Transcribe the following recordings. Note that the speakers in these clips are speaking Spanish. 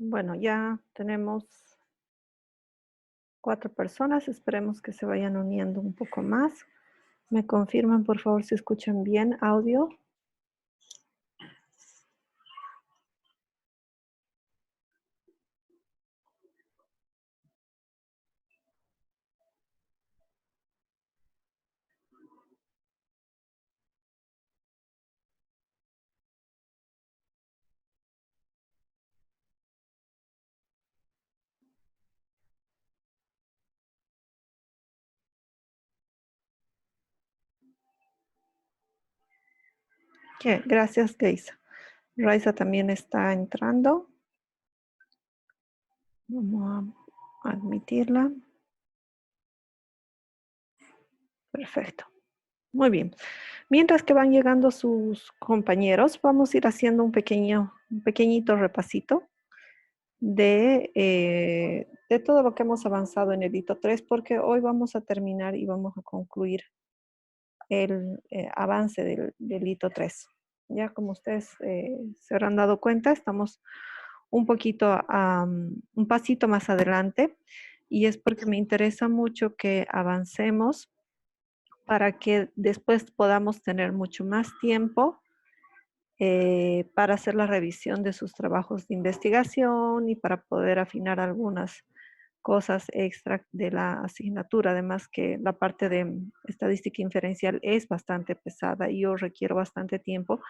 Bueno, ya tenemos 4 personas. Esperemos que se vayan uniendo un poco más. ¿Me confirman, por favor, si escuchan bien audio? Gracias, Geisa. Raiza también está entrando. Vamos a admitirla. Perfecto. Muy bien. Mientras que van llegando sus compañeros, vamos a ir haciendo un pequeñito repasito de todo lo que hemos avanzado en el hito 3, porque hoy vamos a terminar y vamos a concluir el avance del hito 3. Ya como ustedes se habrán dado cuenta, estamos un un pasito más adelante, y es porque me interesa mucho que avancemos para que después podamos tener mucho más tiempo para hacer la revisión de sus trabajos de investigación y para poder afinar algunas cosas extra de la asignatura. Además que la parte de estadística inferencial es bastante pesada y yo requiero bastante tiempo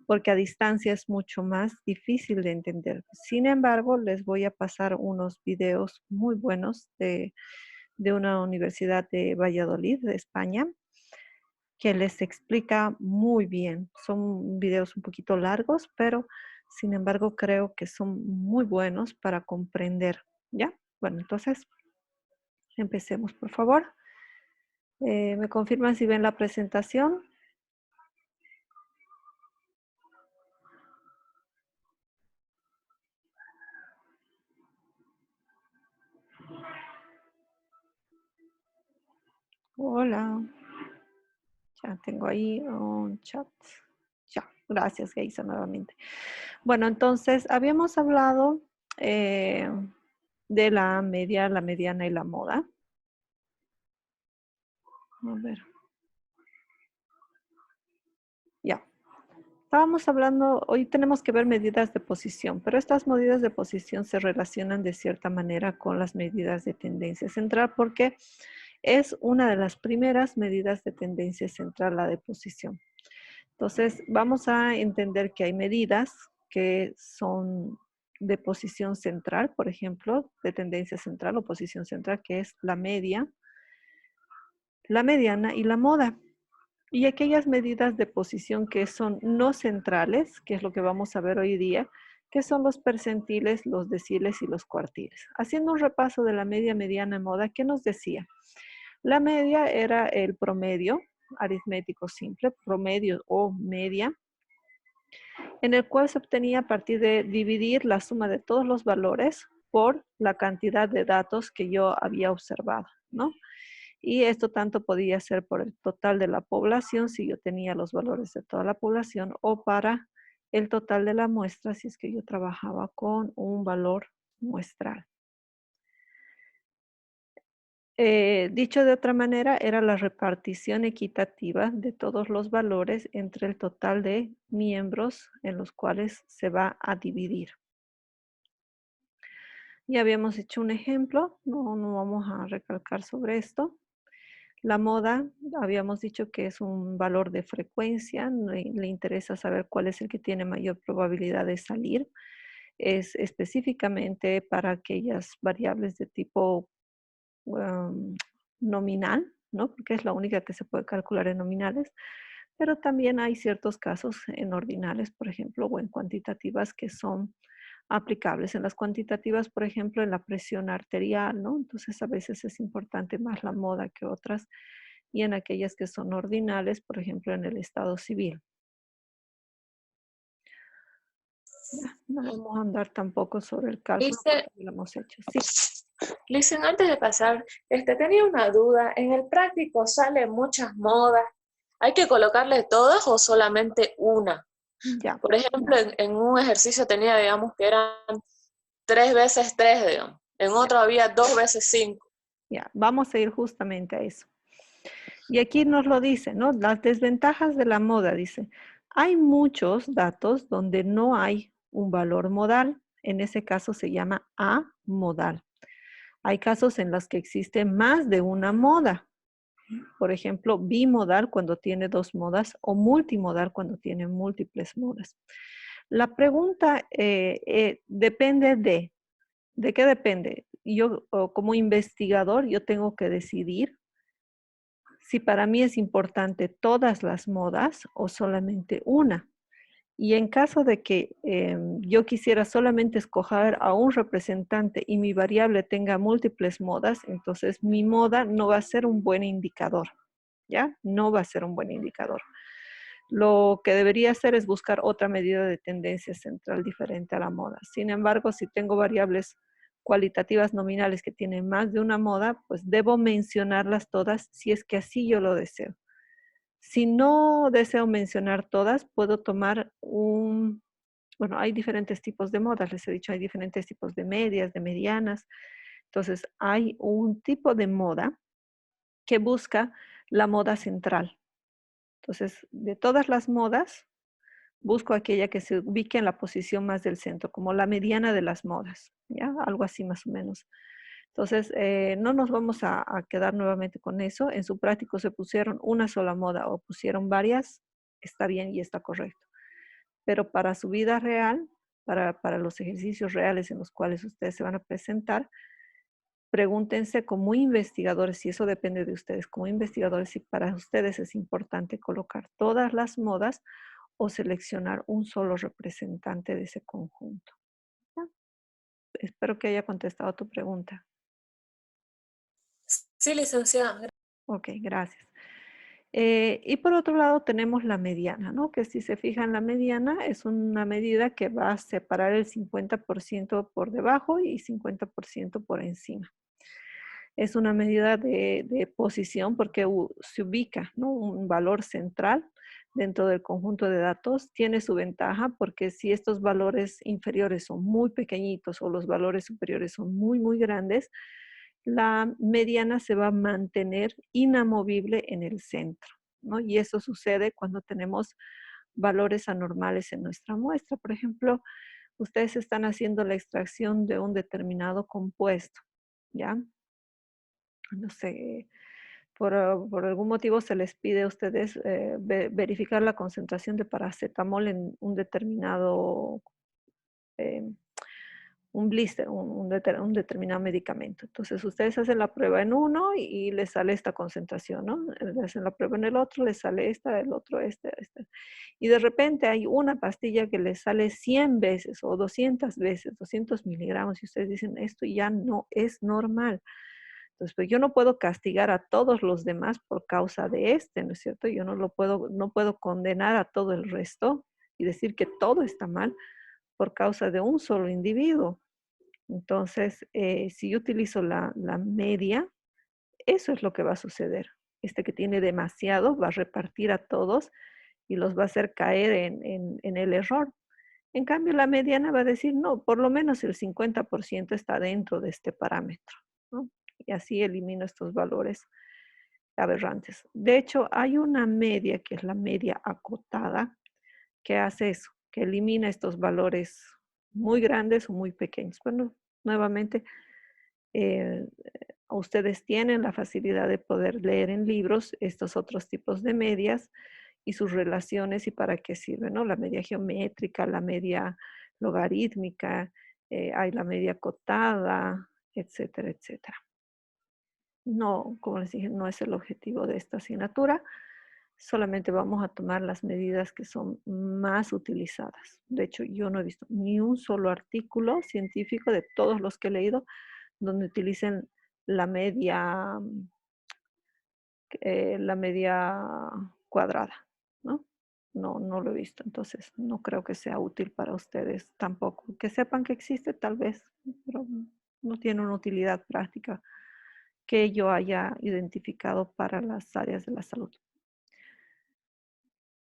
porque a distancia es mucho más difícil de entender. Sin embargo, les voy a pasar unos videos muy buenos de una universidad de Valladolid, de España, que les explica muy bien. Son videos un poquito largos, pero sin embargo creo que son muy buenos para comprender, ¿ya? Bueno, entonces empecemos, por favor. ¿Me confirman si ven la presentación? Hola. Ya tengo ahí un chat. Ya, gracias, Geisa, nuevamente. Bueno, entonces habíamos hablado eh, de la media, la mediana y la moda. A ver. Ya. Estábamos hablando, hoy tenemos que ver medidas de posición, pero estas medidas de posición se relacionan de cierta manera con las medidas de tendencia central porque es una de las primeras medidas de tendencia central, la de posición. Entonces, vamos a entender que hay medidas que son de posición central, por ejemplo, de tendencia central o posición central, que es la media, la mediana y la moda. Y aquellas medidas de posición que son no centrales, que es lo que vamos a ver hoy día, que son los percentiles, los deciles y los cuartiles. Haciendo un repaso de la media, mediana y moda, ¿qué nos decía? La media era el promedio aritmético simple, promedio o media, en el cual se obtenía a partir de dividir la suma de todos los valores por la cantidad de datos que yo había observado, ¿no? Y esto tanto podía ser por el total de la población, si yo tenía los valores de toda la población, o para el total de la muestra, si es que yo trabajaba con un valor muestral. Dicho de otra manera, era la repartición equitativa de todos los valores entre el total de miembros en los cuales se va a dividir. Ya habíamos hecho un ejemplo, no vamos a recalcar sobre esto. La moda, habíamos dicho que es un valor de frecuencia, le interesa saber cuál es el que tiene mayor probabilidad de salir. Es específicamente para aquellas variables de tipo um, nominal, ¿no? Porque es la única que se puede calcular en nominales, pero también hay ciertos casos en ordinales, por ejemplo, o en cuantitativas que son aplicables. En las cuantitativas, por ejemplo, en la presión arterial, ¿no? Entonces a veces es importante más la moda que otras, y en aquellas que son ordinales, por ejemplo, en el estado civil. Ya, no vamos a andar tampoco sobre el cálculo Dice, porque lo hemos hecho. Sí, Listen, antes de pasar, tenía una duda. ¿En el práctico salen muchas modas? ¿Hay que colocarle todas o solamente una? ya. Por ejemplo, en un ejercicio tenía, digamos, que eran 3 veces 3, digamos. En otro había 2 veces 5. Ya, vamos a ir justamente a eso. Y aquí nos lo dice, ¿no? Las desventajas de la moda, dice. Hay muchos datos donde no hay un valor modal. En ese caso se llama amodal. Hay casos en los que existe más de una moda. Por ejemplo, bimodal cuando tiene dos modas o multimodal cuando tiene múltiples modas. La pregunta depende ¿de qué depende? Yo como investigador, yo tengo que decidir si para mí es importante todas las modas o solamente una. Y en caso de que yo quisiera solamente escoger a un representante y mi variable tenga múltiples modas, entonces mi moda no va a ser un buen indicador, ¿ya? No va a ser un buen indicador. Lo que debería hacer es buscar otra medida de tendencia central diferente a la moda. Sin embargo, si tengo variables cualitativas nominales que tienen más de una moda, pues debo mencionarlas todas si es que así yo lo deseo. Si no deseo mencionar todas, puedo tomar bueno, hay diferentes tipos de modas, les he dicho, hay diferentes tipos de medias, de medianas. Entonces, hay un tipo de moda que busca la moda central. Entonces, de todas las modas, busco aquella que se ubique en la posición más del centro, como la mediana de las modas, ¿ya? Algo así más o menos. Entonces, no nos vamos a quedar nuevamente con eso. En su práctico se pusieron una sola moda o pusieron varias, está bien y está correcto. Pero para su vida real, para los ejercicios reales en los cuales ustedes se van a presentar, pregúntense como investigadores, y eso depende de ustedes, como investigadores, si para ustedes es importante colocar todas las modas o seleccionar un solo representante de ese conjunto. ¿Ya? Espero que haya contestado a tu pregunta. Sí, licenciada. Ok, gracias. Y por otro lado tenemos la mediana, ¿no? Que si se fijan, la mediana es una medida que va a separar el 50% por debajo y 50% por encima. Es una medida de posición porque se ubica, ¿no? Un valor central dentro del conjunto de datos. Tiene su ventaja porque si estos valores inferiores son muy pequeñitos o los valores superiores son muy, muy grandes, la mediana se va a mantener inamovible en el centro, ¿no? Y eso sucede cuando tenemos valores anormales en nuestra muestra. Por ejemplo, ustedes están haciendo la extracción de un determinado compuesto, ¿ya? No sé, por algún motivo se les pide a ustedes verificar la concentración de paracetamol en un determinado eh, un blister, un determinado medicamento. Entonces, ustedes hacen la prueba en uno y les sale esta concentración, ¿no? Hacen la prueba en el otro, les sale esta, el otro, este. Y de repente hay una pastilla que les sale 100 veces o 200 veces, 200 miligramos, y ustedes dicen, esto ya no es normal. Entonces, pues yo no puedo castigar a todos los demás por causa de este, ¿no es cierto? Yo no puedo condenar a todo el resto y decir que todo está mal por causa de un solo individuo. Entonces, si yo utilizo la media, eso es lo que va a suceder. Este que tiene demasiado va a repartir a todos y los va a hacer caer en el error. En cambio, la mediana va a decir, no, por lo menos el 50% está dentro de este parámetro, ¿no? Y así elimino estos valores aberrantes. De hecho, hay una media que es la media acotada que hace eso, que elimina estos valores muy grandes o muy pequeños. Bueno, nuevamente, eh, ustedes tienen la facilidad de poder leer en libros estos otros tipos de medias y sus relaciones y para qué sirven, ¿no? La media geométrica, la media logarítmica, hay la media acotada, etcétera, etcétera. No, como les dije, no es el objetivo de esta asignatura. Solamente vamos a tomar las medidas que son más utilizadas. De hecho, yo no he visto ni un solo artículo científico de todos los que he leído donde utilicen la media, la media cuadrada, ¿no? No, no lo he visto, entonces no creo que sea útil para ustedes tampoco. Que sepan que existe tal vez, pero no tiene una utilidad práctica que yo haya identificado para las áreas de la salud.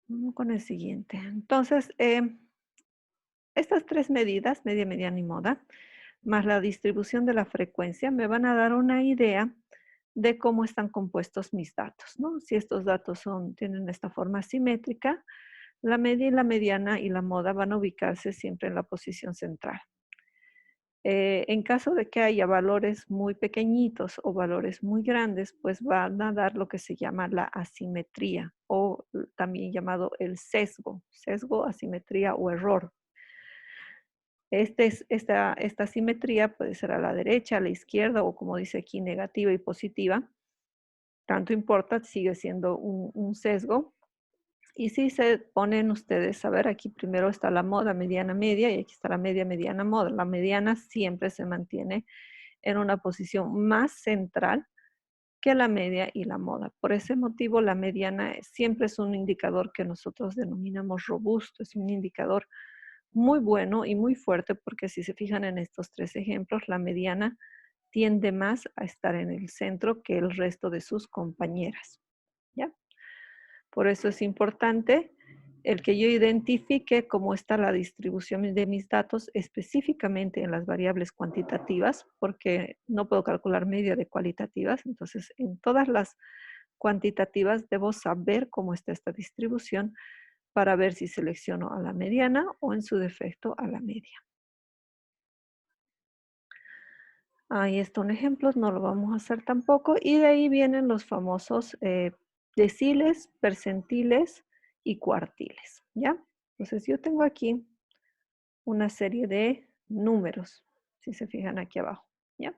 Vamos con el siguiente. Entonces, estas tres medidas, media, mediana y moda, más la distribución de la frecuencia me van a dar una idea de cómo están compuestos mis datos, ¿no? Si estos datos tienen esta forma simétrica, la media y la mediana y la moda van a ubicarse siempre en la posición central. En caso de que haya valores muy pequeñitos o valores muy grandes, pues van a dar lo que se llama la asimetría o también llamado el sesgo, asimetría o error. Esta asimetría puede ser a la derecha, a la izquierda o como dice aquí, negativa y positiva. Tanto importa, sigue siendo un sesgo. Y si se ponen ustedes, a ver, aquí primero está la moda mediana media y aquí está la media mediana moda. La mediana siempre se mantiene en una posición más central que la media y la moda. Por ese motivo, la mediana siempre es un indicador que nosotros denominamos robusto, es un indicador muy bueno y muy fuerte porque si se fijan en estos tres ejemplos, la mediana tiende más a estar en el centro que el resto de sus compañeras. ¿Ya? Por eso es importante el que yo identifique cómo está la distribución de mis datos específicamente en las variables cuantitativas, porque no puedo calcular media de cualitativas. Entonces, en todas las cuantitativas debo saber cómo está esta distribución para ver si selecciono a la mediana o en su defecto a la media. Ahí están ejemplos, no lo vamos a hacer tampoco. Y de ahí vienen los famosos deciles, percentiles y cuartiles, ¿ya? Entonces yo tengo aquí una serie de números, si se fijan aquí abajo, ¿ya?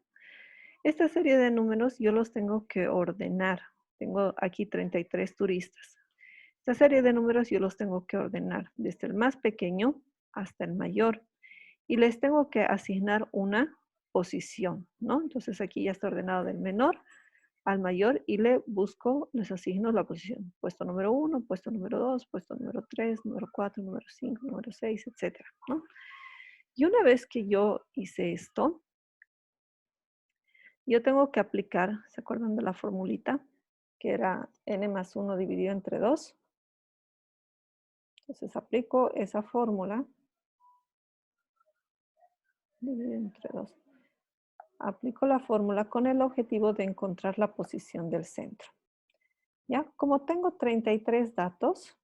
Esta serie de números yo los tengo que ordenar. Tengo aquí 33 turistas. Esta serie de números yo los tengo que ordenar desde el más pequeño hasta el mayor y les tengo que asignar una posición, ¿no? Entonces aquí ya está ordenado del menor al mayor y les asigno la posición. Puesto número 1, puesto número 2, puesto número 3, número 4, número 5, número 6, etcétera, ¿no? Y una vez que yo hice esto, yo tengo que aplicar, ¿se acuerdan de la formulita? Que era n más 1 dividido entre 2. Entonces aplico esa fórmula dividido entre 2. Aplico la fórmula con el objetivo de encontrar la posición del centro. ¿Ya? Como tengo 33 datos,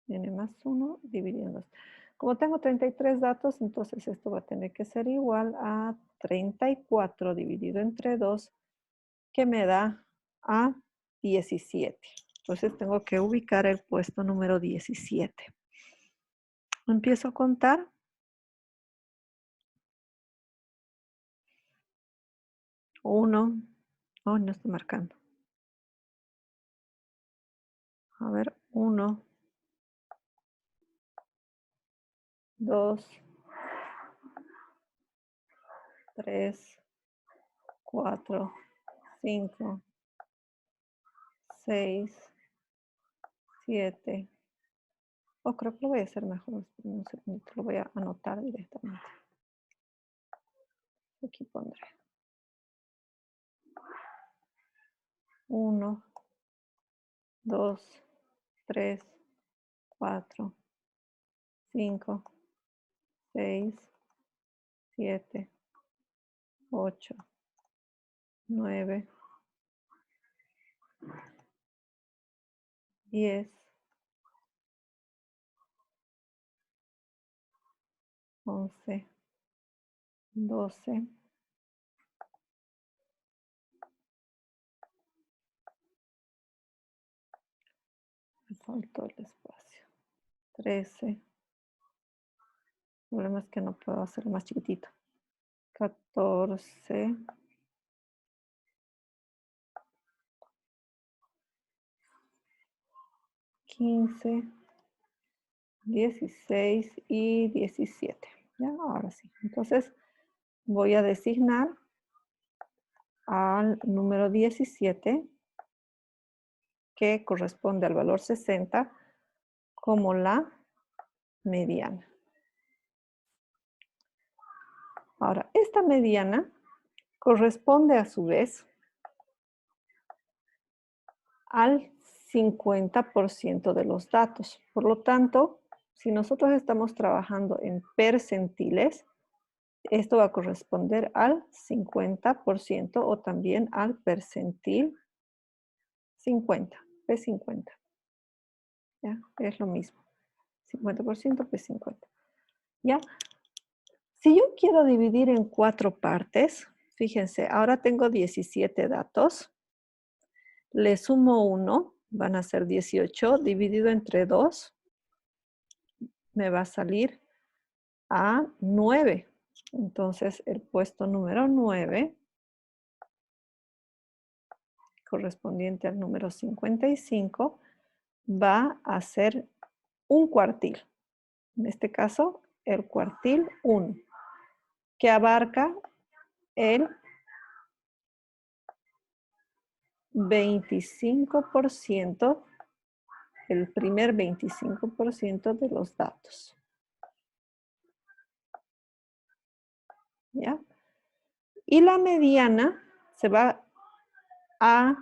n más 1 dividido en 2. Como tengo 33 datos, entonces esto va a tener que ser igual a 34 dividido entre 2, que me da a 17. Entonces tengo que ubicar el puesto número 17. Empiezo a contar. 1, oh, no estoy marcando. A ver, 1, 2, 3, 4, 5, 6, 7. Oh, creo que lo voy a hacer mejor. Un segundito, lo voy a anotar directamente. Aquí pondré 1, 2, 3, 4, 5, 6, 7, 8, 9, 10, 11, 12, 13. El problema es que no puedo hacerlo más chiquitito. 14, 15, 16 y 17. Ya, ahora sí. Entonces voy a designar al número 17, que corresponde al valor 60, como la mediana. Ahora, esta mediana corresponde a su vez al 50% de los datos. Por lo tanto, Si nosotros estamos trabajando en percentiles, esto va a corresponder al 50% o también al percentil 50, P50. ¿Ya? Es lo mismo. 50%, P50. ¿Ya? Si yo quiero dividir en 4 partes, fíjense, ahora tengo 17 datos. Le sumo 1, van a ser 18, dividido entre 2, me va a salir a 9. Entonces, el puesto número 9, correspondiente al número 55, va a ser un cuartil. En este caso, el cuartil 1, que abarca el 25%, el primer 25% de los datos. ¿Ya? Y la mediana se va a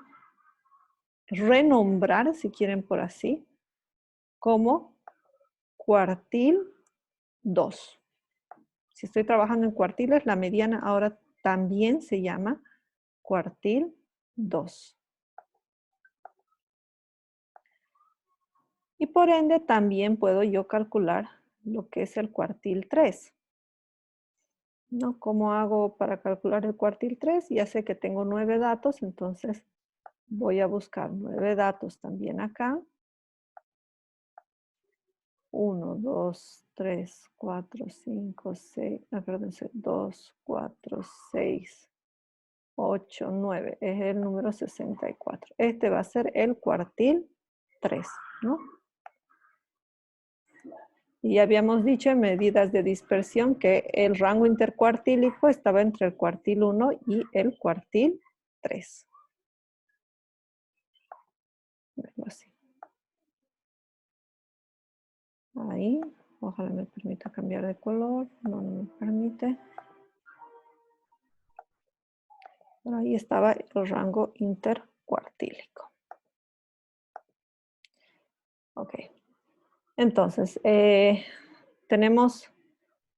renombrar, si quieren por así, como cuartil 2. Si estoy trabajando en cuartiles, la mediana ahora también se llama cuartil 2. Y por ende también puedo yo calcular lo que es el cuartil 3. ¿No? ¿Cómo hago para calcular el cuartil 3? Ya sé que tengo 9 datos, entonces voy a buscar 9 datos también acá. 1, 2, 3, 4, 5, 6, acuérdense, 2, 4, 6, 8, 9. Es el número 64. Este va a ser el cuartil 3, ¿no? Y habíamos dicho en medidas de dispersión que el rango intercuartílico estaba entre el cuartil 1 y el cuartil 3. Algo así. Ahí, ojalá me permita cambiar de color, no me permite. Pero ahí estaba el rango intercuartílico. Ok. Entonces, tenemos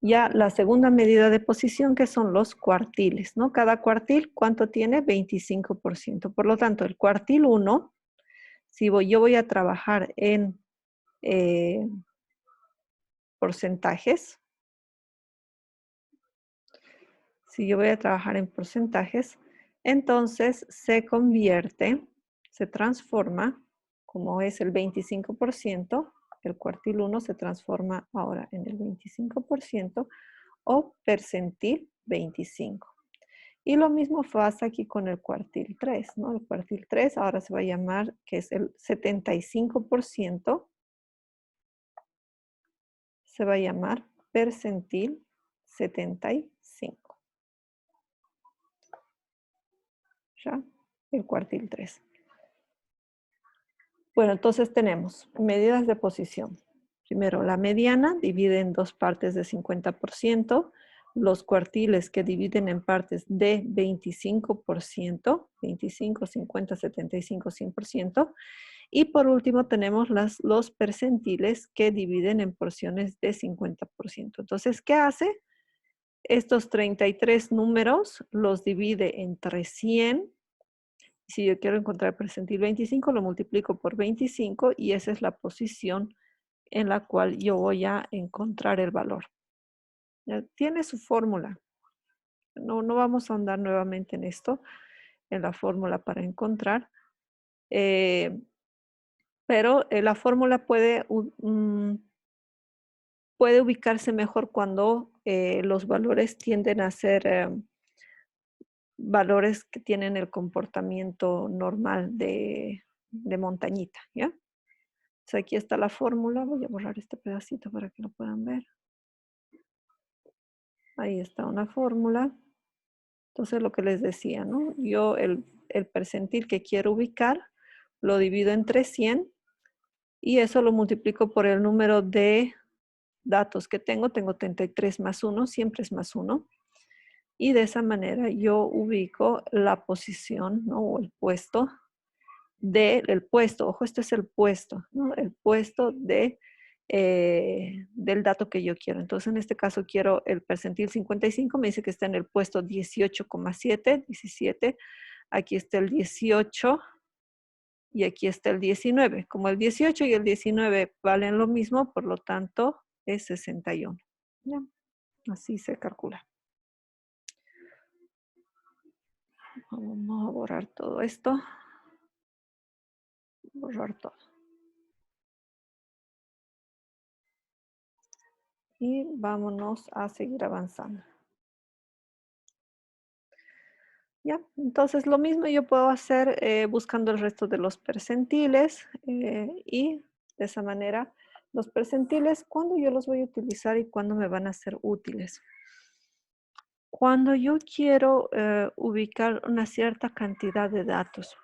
ya la segunda medida de posición, que son los cuartiles, ¿no? Cada cuartil, ¿cuánto tiene? 25%. Por lo tanto, el cuartil 1, si yo voy a trabajar en porcentajes, si yo voy a trabajar en porcentajes, entonces se convierte, se transforma, como es el 25%, el cuartil 1 se transforma ahora en el 25% o percentil 25. Y lo mismo pasa aquí con el cuartil 3, ¿no? El cuartil 3 ahora se va a llamar, que es el 75%, se va a llamar percentil 75. ¿Ya? El cuartil 3. Bueno, entonces tenemos medidas de posición. Primero, la mediana divide en 2 partes de 50%, los cuartiles que dividen en partes de 25%, 25, 50, 75, 100%, y por último tenemos los percentiles que dividen en porciones de 50%. Entonces, ¿qué hace? Estos 33 números los divide entre 100. Si yo quiero encontrar el percentil 25, lo multiplico por 25 y esa es la posición en la cual yo voy a encontrar el valor. Ya tiene su fórmula. No vamos a ahondar nuevamente en esto, en la fórmula para encontrar. Pero la fórmula puede ubicarse mejor cuando los valores tienden a ser valores que tienen el comportamiento normal de montañita, ¿ya? Entonces aquí está la fórmula. Voy a borrar este pedacito para que lo puedan ver. Ahí está una fórmula. Entonces lo que les decía, ¿no? Yo el percentil que quiero ubicar lo divido entre 100 y eso lo multiplico por el número de datos que tengo. Tengo 33 más 1, siempre es más 1. Y de esa manera yo ubico la posición, ¿no? O el puesto ojo, este es el puesto, ¿no? El puesto de del dato que yo quiero. Entonces, en este caso quiero el percentil 55, me dice que está en el puesto 18,7, 17. Aquí está el 18 y aquí está el 19. Como el 18 y el 19 valen lo mismo, por lo tanto es 61. ¿Ya? Así se calcula. Vamos a borrar todo esto. Borrar todo. Y vámonos a seguir avanzando. ¿Ya? Entonces lo mismo yo puedo hacer buscando el resto de los percentiles y de esa manera los percentiles, ¿cuándo yo los voy a utilizar y cuándo me van a ser útiles? Cuando yo quiero ubicar una cierta cantidad de datos,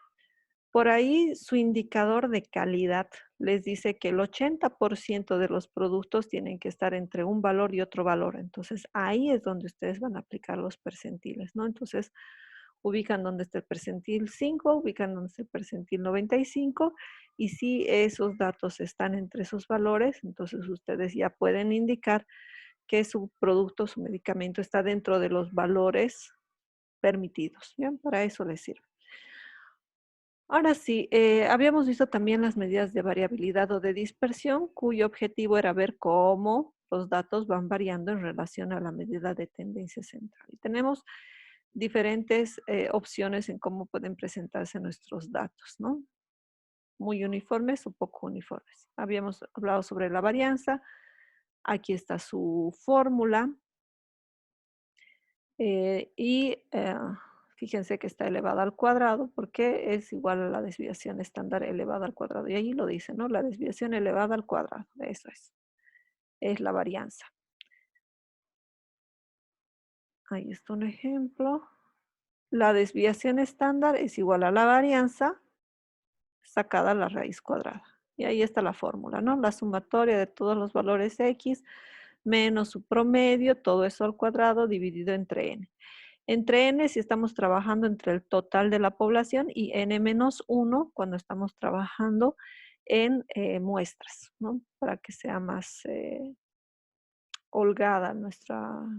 por ahí su indicador de calidad les dice que el 80% de los productos tienen que estar entre un valor y otro valor. Entonces ahí es donde ustedes van a aplicar los percentiles, ¿no? Entonces ubican donde está el percentil 5, ubican donde está el percentil 95 y si esos datos están entre esos valores, entonces ustedes ya pueden indicar que su producto, su medicamento está dentro de los valores permitidos. ¿Bien? Para eso les sirve. Ahora sí, habíamos visto también las medidas de variabilidad o de dispersión, cuyo objetivo era ver cómo los datos van variando en relación a la medida de tendencia central. Y tenemos diferentes opciones en cómo pueden presentarse nuestros datos, ¿no? Muy uniformes o poco uniformes. Habíamos hablado sobre la varianza. Aquí está su fórmula. Fíjense que está elevada al cuadrado porque es igual a la desviación estándar elevada al cuadrado. Y ahí lo dice, ¿no? La desviación elevada al cuadrado. Eso es la varianza. Ahí está un ejemplo. La desviación estándar es igual a la varianza sacada a la raíz cuadrada. Y ahí está la fórmula, ¿no? La sumatoria de todos los valores x menos su promedio, todo eso al cuadrado dividido entre n. Entre n si estamos trabajando entre el total de la población y n menos 1 cuando estamos trabajando en muestras, ¿no? Para que sea más holgada nuestro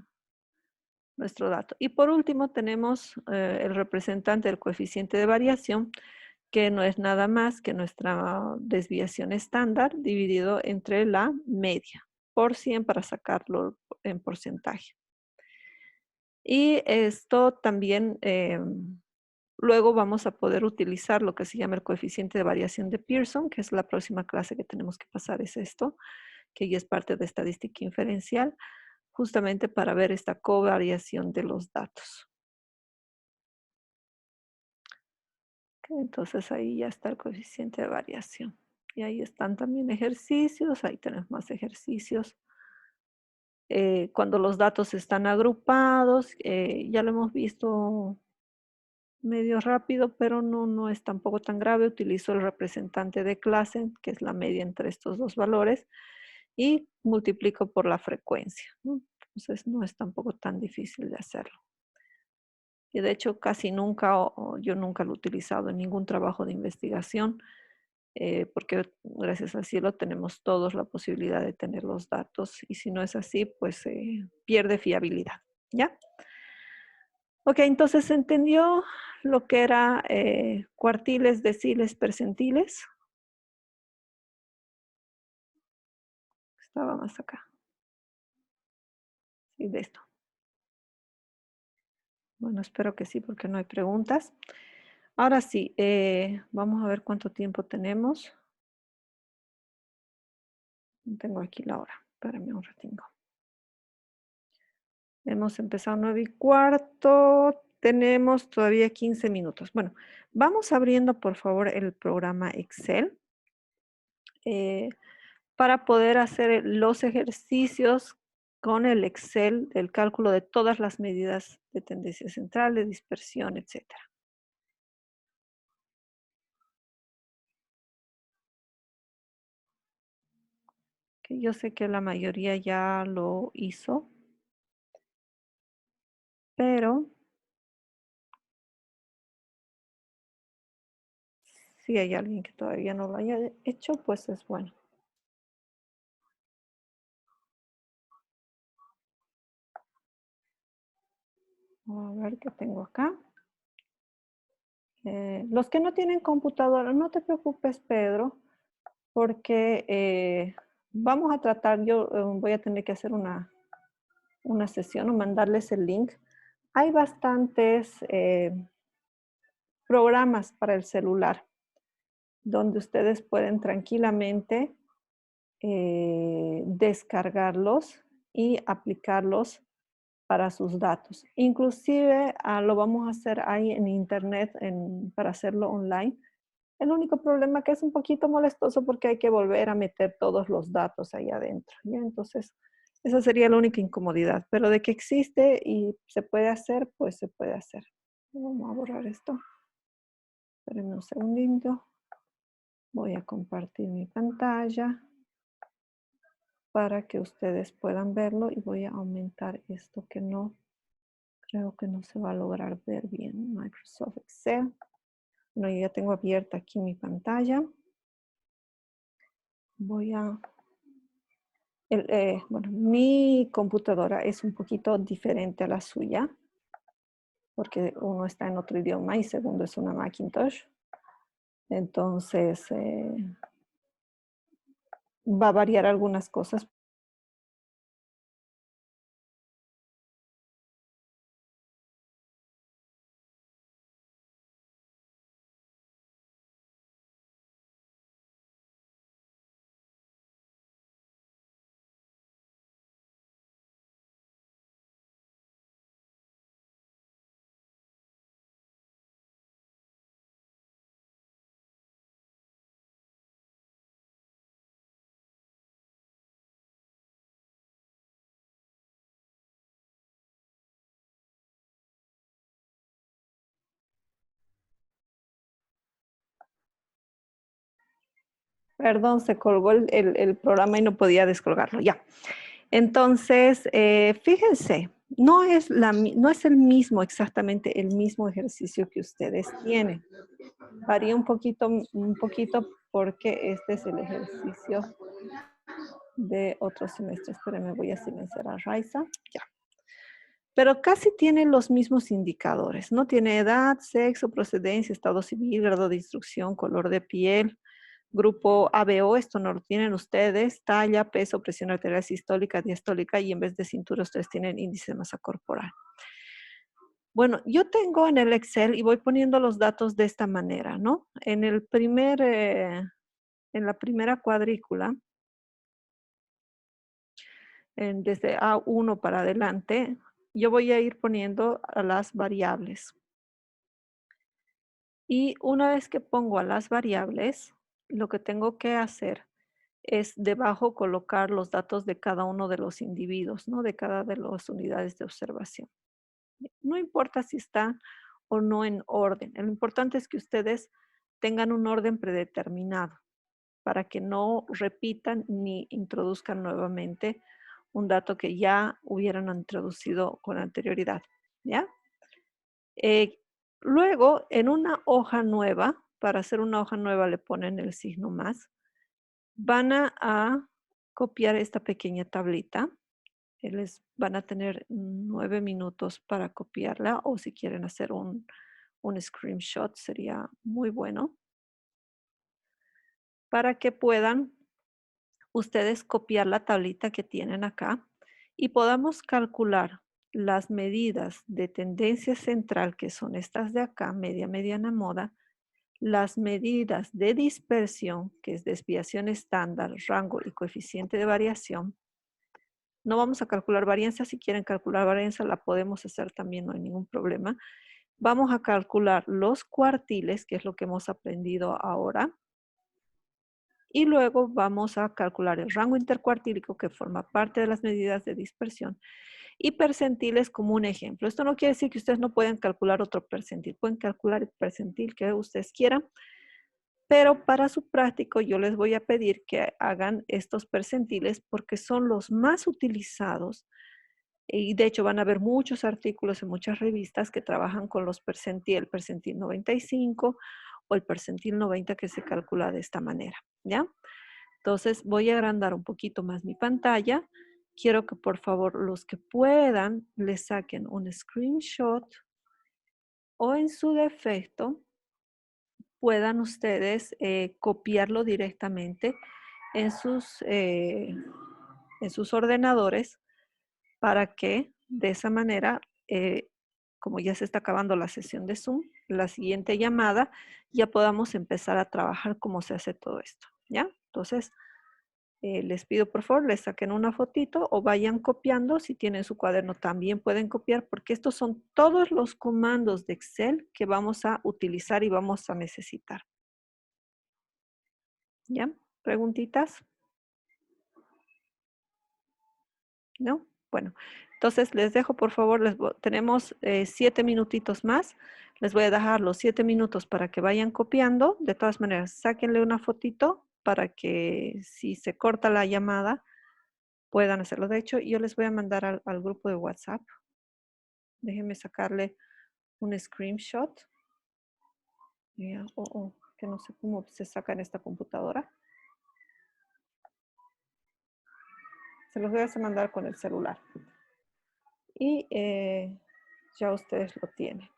dato. Y por último tenemos el representante del coeficiente de variación, que no es nada más que nuestra desviación estándar dividido entre la media, por 100 para sacarlo en porcentaje. Y esto también, luego vamos a poder utilizar lo que se llama el coeficiente de variación de Pearson, que es la próxima clase que tenemos que pasar, es esto, que ya es parte de estadística inferencial, justamente para ver esta covariación de los datos. Entonces ahí ya está el coeficiente de variación. Y ahí están también ejercicios, ahí tenemos más ejercicios. Cuando los datos están agrupados, ya lo hemos visto medio rápido, pero no es tampoco tan grave. Utilizo el representante de clase, que es la media entre estos dos valores, y multiplico por la frecuencia, ¿no? Entonces no es tampoco tan difícil de hacerlo. Y de hecho casi nunca, yo nunca lo he utilizado en ningún trabajo de investigación, porque gracias al cielo tenemos todos la posibilidad de tener los datos y si no es así, pues pierde fiabilidad, ¿ya? Ok, entonces ¿se entendió lo que era cuartiles, deciles, percentiles? Estaba más acá. Sí, de esto. Bueno, espero que sí, porque no hay preguntas. Ahora sí, vamos a ver cuánto tiempo tenemos. Tengo aquí la hora. Espérame un ratito. Hemos empezado 9:15. Tenemos todavía 15 minutos. Bueno, vamos abriendo por favor el programa Excel para poder hacer los ejercicios con el Excel del cálculo de todas las medidas de tendencia central, de dispersión, etcétera. Que yo sé que la mayoría ya lo hizo, pero si hay alguien que todavía no lo haya hecho, pues es bueno. A ver qué tengo acá. Los que no tienen computadora, no te preocupes, Pedro, porque vamos a tratar, yo voy a tener que hacer una sesión o mandarles el link. Hay bastantes programas para el celular donde ustedes pueden tranquilamente descargarlos y aplicarlos para sus datos. Inclusive lo vamos a hacer ahí en internet para hacerlo online. El único problema que es un poquito molestoso porque hay que volver a meter todos los datos ahí adentro. ¿Ya? Entonces, esa sería la única incomodidad. Pero de que existe y se puede hacer, pues se puede hacer. Vamos a borrar esto. Espérenme un segundito. Voy a compartir mi pantalla para que ustedes puedan verlo y voy a aumentar esto que no, creo que no se va a lograr ver bien. Microsoft Excel. Bueno, yo ya tengo abierta aquí mi pantalla. Voy a... bueno, mi computadora es un poquito diferente a la suya, porque uno está en otro idioma y segundo es una Macintosh. Entonces, va a variar algunas cosas. Perdón, se colgó el programa y no podía descolgarlo. Ya. Entonces, fíjense, no es el mismo, exactamente el mismo ejercicio que ustedes tienen. Varía un poquito porque este es el ejercicio de otro semestre. Espérenme, voy a silenciar a Raiza. Ya. Pero casi tiene los mismos indicadores. No tiene edad, sexo, procedencia, estado civil, grado de instrucción, color de piel, grupo ABO, esto no lo tienen ustedes, talla, peso, presión arterial sistólica, diastólica y en vez de cintura ustedes tienen índice de masa corporal. Bueno, yo tengo en el Excel y voy poniendo los datos de esta manera, ¿no? En la primera cuadrícula, desde A1 para adelante, yo voy a ir poniendo a las variables. Y una vez que pongo a las variables, lo que tengo que hacer es debajo colocar los datos de cada uno de los individuos, ¿no? De cada de las unidades de observación. No importa si están o no en orden. Lo importante es que ustedes tengan un orden predeterminado para que no repitan ni introduzcan nuevamente un dato que ya hubieran introducido con anterioridad, ¿ya? Luego, en una hoja nueva, para hacer una hoja nueva le ponen el signo más, van a copiar esta pequeña tablita. Les van a tener 9 minutos para copiarla o si quieren hacer un screenshot sería muy bueno para que puedan ustedes copiar la tablita que tienen acá y podamos calcular las medidas de tendencia central, que son estas de acá, media, mediana, moda, las medidas de dispersión, que es desviación estándar, rango y coeficiente de variación. No vamos a calcular varianza, si quieren calcular varianza la podemos hacer también, no hay ningún problema. Vamos a calcular los cuartiles, que es lo que hemos aprendido ahora. Y luego vamos a calcular el rango intercuartílico que forma parte de las medidas de dispersión y percentiles como un ejemplo. Esto no quiere decir que ustedes no puedan calcular otro percentil. Pueden calcular el percentil que ustedes quieran, pero para su práctico yo les voy a pedir que hagan estos percentiles porque son los más utilizados y de hecho van a haber muchos artículos en muchas revistas que trabajan con los el percentil 95 o el percentil 90 que se calcula de esta manera, ¿ya? Entonces voy a agrandar un poquito más mi pantalla quiero que por favor los que puedan le saquen un screenshot o en su defecto puedan ustedes copiarlo directamente en sus ordenadores para que de esa manera, como ya se está acabando la sesión de Zoom, la siguiente llamada, ya podamos empezar a trabajar cómo se hace todo esto, ¿ya? Entonces, les pido por favor, les saquen una fotito o vayan copiando. Si tienen su cuaderno también pueden copiar porque estos son todos los comandos de Excel que vamos a utilizar y vamos a necesitar. ¿Ya? ¿Preguntitas? ¿No? Bueno, entonces les dejo por favor, tenemos 7 minutitos más. Les voy a dejar los 7 minutos para que vayan copiando. De todas maneras, sáquenle una fotito para que si se corta la llamada puedan hacerlo. De hecho, yo les voy a mandar al grupo de WhatsApp. Déjenme sacarle un screenshot. Que no sé cómo se saca en esta computadora. Se los voy a mandar con el celular. Y ya ustedes lo tienen.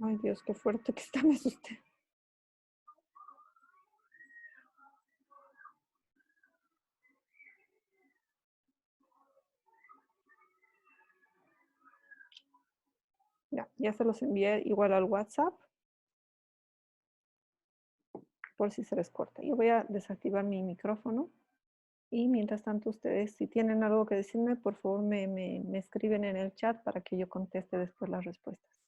Ay, Dios, qué fuerte que está, me asusté. Ya se los envié igual al WhatsApp. Por si se les corta. Yo voy a desactivar mi micrófono. Y mientras tanto, ustedes, si tienen algo que decirme, por favor me escriben en el chat para que yo conteste después las respuestas.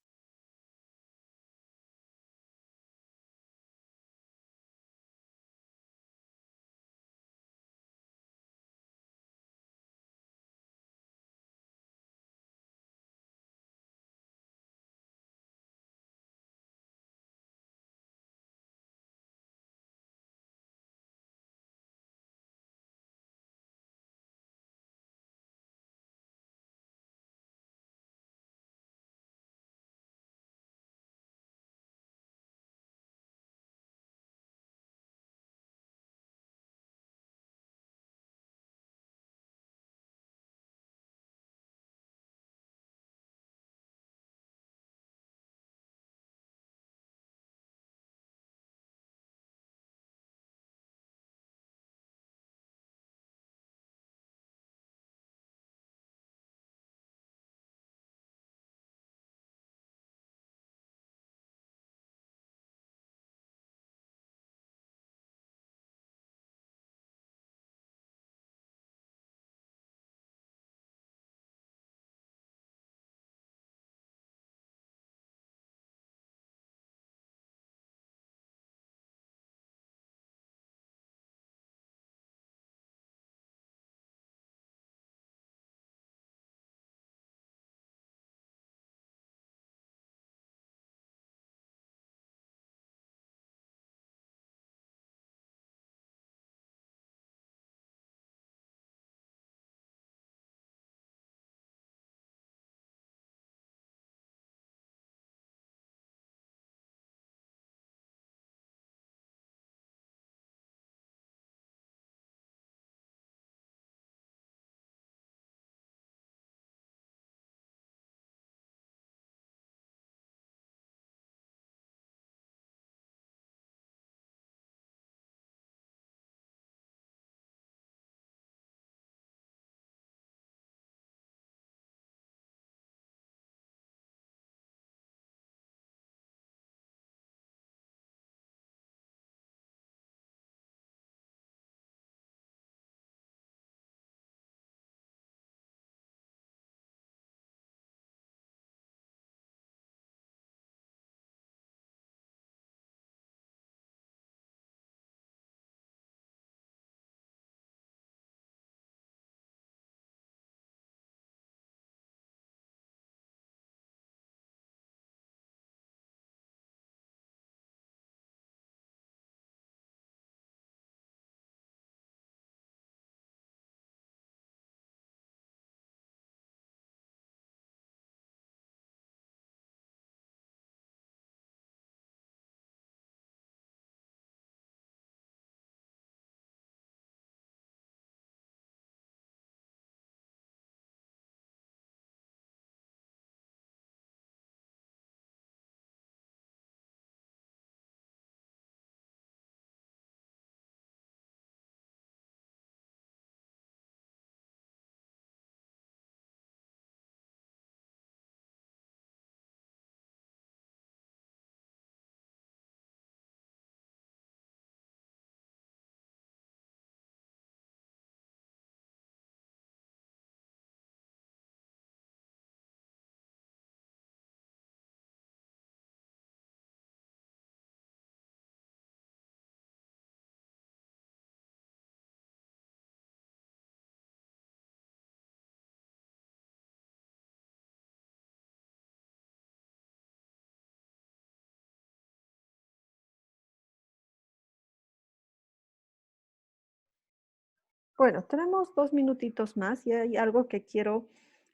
Bueno, tenemos 2 minutitos más y hay algo que quiero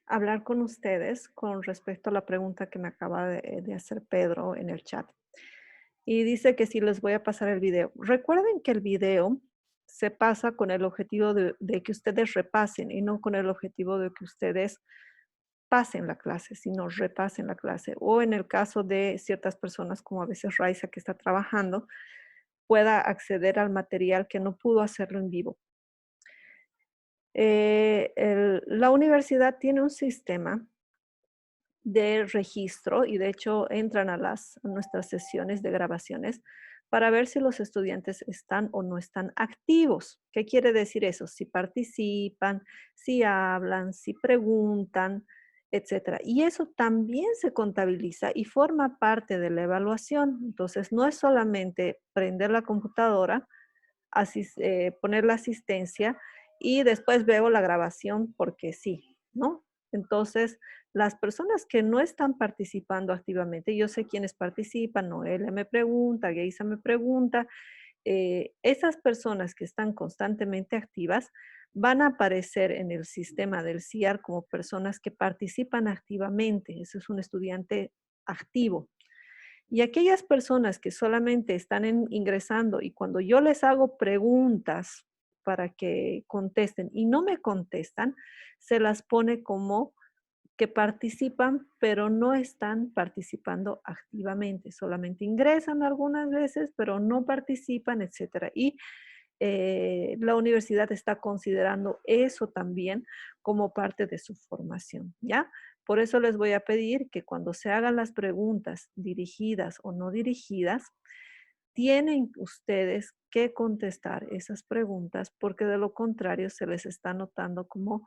hablar con ustedes con respecto a la pregunta que me acaba de hacer Pedro en el chat. Y dice que sí les voy a pasar el video. Recuerden que el video se pasa con el objetivo de que ustedes repasen y no con el objetivo de que ustedes pasen la clase, sino repasen la clase. O en el caso de ciertas personas, como a veces Raiza que está trabajando, pueda acceder al material que no pudo hacerlo en vivo. La universidad tiene un sistema de registro y de hecho entran a nuestras sesiones de grabaciones para ver si los estudiantes están o no están activos. ¿Qué quiere decir eso? Si participan, si hablan, si preguntan, etcétera. Y eso también se contabiliza y forma parte de la evaluación. Entonces, no es solamente prender la computadora, poner la asistencia y después veo la grabación porque sí, ¿no? Entonces, las personas que no están participando activamente, yo sé quiénes participan, Noelia me pregunta, Geisa me pregunta, esas personas que están constantemente activas van a aparecer en el sistema del CIAR como personas que participan activamente. Eso es un estudiante activo. Y aquellas personas que solamente están ingresando y cuando yo les hago preguntas para que contesten y no me contestan, se las pone como que participan, pero no están participando activamente, solamente ingresan algunas veces, pero no participan, etcétera. Y la universidad está considerando eso también como parte de su formación, ¿ya? Por eso les voy a pedir que cuando se hagan las preguntas dirigidas o no dirigidas, tienen ustedes que contestar esas preguntas porque de lo contrario se les está notando como